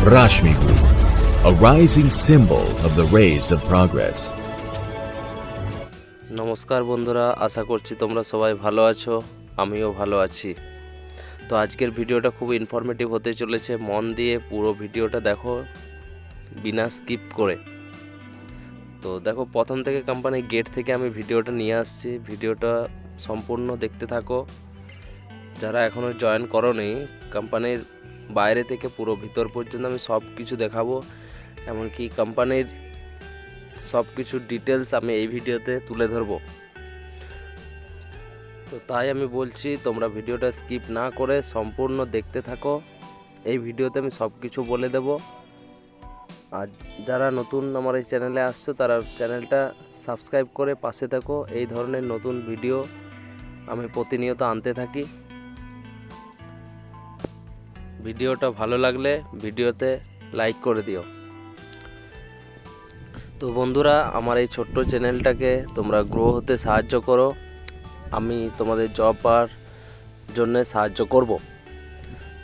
Rashmi Group, a rising symbol of the rays of progress. নমস্কার বন্ধুরা, আশা করছি তোমরা সবাই ভালো আছো, আমিও ভালো আছি। তো আজকের ভিডিওটা খুব ইনফরমেটিভ হতে চলেছে, মন দিয়ে পুরো ভিডিওটা দেখো বিনা স্কিপ করে। তো দেখো প্রথম থেকে কোম্পানির গেট থেকে আমি ভিডিওটা নিয়ে আসছি, ভিডিওটা সম্পূর্ণ দেখতে থাকো। যারা এখনও জয়েন করোনি, কোম্পানির বাইরে থেকে পুরো ভিতর পর্যন্ত আমি সব কিছু দেখাবো, এমনকি কোম্পানির সব কিছু ডিটেলস আমি এই ভিডিওতে তুলে ধরবো। তো তাই আমি বলছি তোমরা ভিডিওটা স্কিপ না করে সম্পূর্ণ দেখতে থাকো। এই ভিডিওতে আমি সব কিছু বলে দেব। আর যারা নতুন আমার এই চ্যানেলে আসছো তারা চ্যানেলটা সাবস্ক্রাইব করে পাশে থাকো। এই ধরনের নতুন ভিডিও আমি প্রতিনিয়ত আনতে থাকি। ভিডিওটা ভালো লাগলে ভিডিওতে লাইক করে দিও। তো বন্ধুরা, আমার এই ছোট্ট চ্যানেলটাকে তোমরা গ্রো হতে সাহায্য করো, আমি তোমাদের জব পাওয়ার জন্য সাহায্য করব।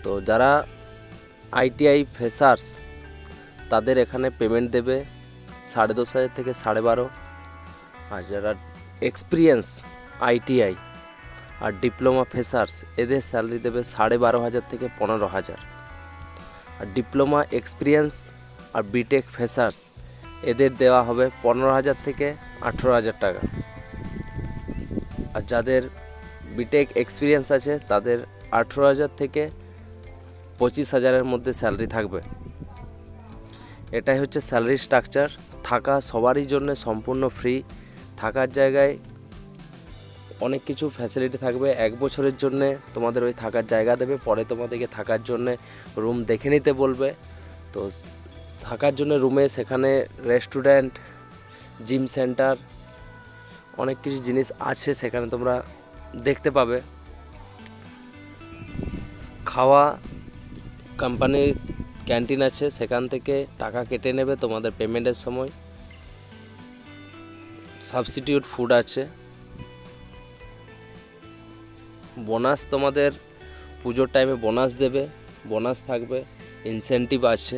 তো যারা আইটিআই ফ্রেশার্স তাদের এখানে পেমেন্ট দেবে 10,500 থেকে 12,500, আর যারা এক্সপিরিয়েন্স আইটিআই আর ডিপ্লোমা ফ্রেশার্স এদের স্যালারি দেবে 12,500 থেকে 15,000, আর ডিপ্লোমা এক্সপিরিয়েন্স আর বিটেক ফ্রেশার্স এদের দেওয়া হবে 15,000 থেকে 18,000 টাকা। আর যাদের বিটেক এক্সপিরিয়েন্স আছে তাদের 18,000 থেকে 25,000-এর মধ্যে স্যালারি থাকবে। এটাই হচ্ছে স্যালারি স্ট্রাকচার। থাকা সবারই জন্য সম্পূর্ণ ফ্রি, থাকার জায়গায় অনেক কিছু ফ্যাসিলিটি থাকবে। 1 বছরের জন্য তোমাদের ওই থাকার জায়গা দেবে, পরে তোমাদেরকে থাকার জন্য রুম দেখে নিতে বলবে। তো থাকার জন্য রুমে সেখানে রেস্টুরেন্ট, জিম সেন্টার, অনেক কিছু জিনিস আছে সেখানে তোমরা দেখতে পাবে। খাওয়া কোম্পানির ক্যান্টিন আছে, সেখান থেকে টাকা কেটে নেবে তোমাদের পেমেন্টের সময়। সাবস্টিটিউট ফুড আছে। বোনাস তোমাদের পুজোর টাইমে বোনাস দেবে, বোনাস থাকবে, ইনসেন্টিভ আছে।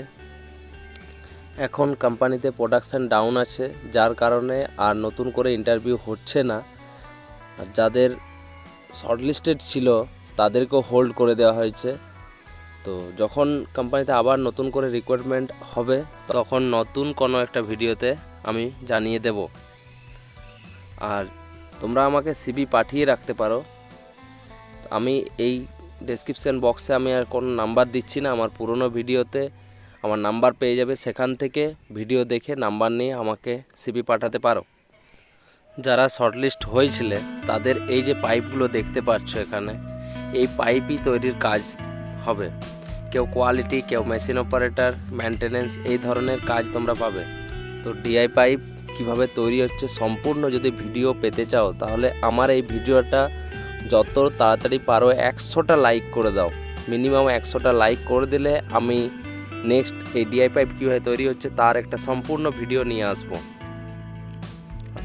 এখন কোম্পানিতে প্রোডাকশান ডাউন আছে, যার কারণে আর নতুন করে ইন্টারভিউ হচ্ছে না। আর যাদের শর্টলিস্টেড ছিল তাদেরকেও হোল্ড করে দেওয়া হয়েছে। তো যখন কোম্পানিতে আবার নতুন করে রিক্রুটমেন্ট হবে তখন নতুন কোনো একটা ভিডিওতে আমি জানিয়ে দেব। আর তোমরা আমাকে সিভি পাঠিয়ে রাখতে পারো। আমি এই ডেসক্রিপশান বক্সে আমি আর কোনো নাম্বার দিচ্ছি না, আমার পুরনো ভিডিওতে আমার নাম্বার পেয়ে যাবে, সেখান থেকে ভিডিও দেখে নাম্বার নিয়ে আমাকে সিভি পাঠাতে পারো। যারা শর্টলিস্ট হয়েছিলে তাদের এই যে পাইপগুলো দেখতে পাচ্ছ এখানে, এই পাইপই তৈরির কাজ হবে। কেউ কোয়ালিটি, কেউ মেশিন অপারেটর, মেনটেনেন্স, এই ধরনের কাজ তোমরা পাবে। তো ডিআই পাইপ কিভাবে তৈরি হচ্ছে সম্পূর্ণ যদি ভিডিও পেতে চাও তাহলে আমার এই ভিডিওটা যত তাড়াতাড়ি পারো 100টা লাইক করে দাও। মিনিমাম 100টা লাইক করে দিলে আমি নেক্সট এই ডিআই পাইপ কীভাবে তৈরি হচ্ছে তার একটা সম্পূর্ণ ভিডিও নিয়ে আসবো।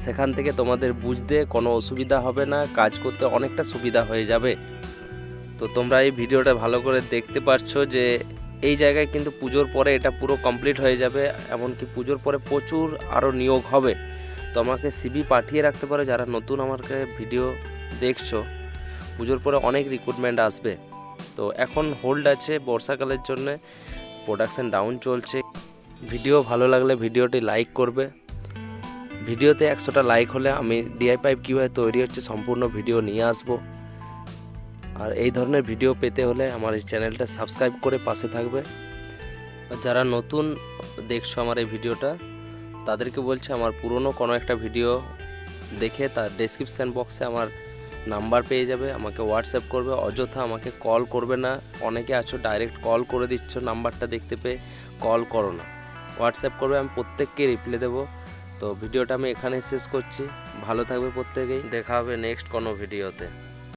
সেখান থেকে তোমাদের বুঝতে কোনো অসুবিধা হবে না, কাজ করতে অনেকটা সুবিধা হয়ে যাবে। তো তোমরা এই ভিডিওটা ভালো করে দেখতে পাচ্ছো যে এই জায়গায় কিন্তু পুজোর পরে এটা পুরো কমপ্লিট হয়ে যাবে, এমনকি পুজোর পরে প্রচুর আরও নিয়োগ হবে। তো আমাকে সিভি পাঠিয়ে রাখতে পারো যারা নতুন আমাকে ভিডিও দেখছো। পুজোর পরে অনেক রিক্রুটমেন্ট আসবে। তো এখন হোল্ড আছে বর্ষাকালের জন্য, প্রোডাকশান ডাউন চলছে। ভিডিও ভালো লাগলে ভিডিওটি লাইক করবে। ভিডিওতে 100টা লাইক হলে আমি ডিআই পাইপ কীভাবে তৈরি হচ্ছে সম্পূর্ণ ভিডিও নিয়ে আসব। আর এই ধরনের ভিডিও পেতে হলে আমার এই চ্যানেলটা সাবস্ক্রাইব করে পাশে থাকবে। আর যারা নতুন দেখছো আমার এই ভিডিওটা তাদেরকে বলছি আমার পুরনো কোনো একটা ভিডিও দেখে তার ডেসক্রিপশান বক্সে আমার নাম্বার পেয়ে যাবে, আমাকে হোয়াটসঅ্যাপ করবে। অযথা আমাকে কল করবে না, অনেকে আছো ডাইরেক্ট কল করে দিচ্ছ, নাম্বারটা দেখতে পেয়ে কল করো না, হোয়াটসঅ্যাপ করবে, আমি প্রত্যেককে রিপ্লাই দেবো। তো ভিডিওটা আমি এখানেই শেষ করছি। ভালো থাকবে প্রত্যেকেই, দেখা হবে নেক্সট কোনো ভিডিওতে।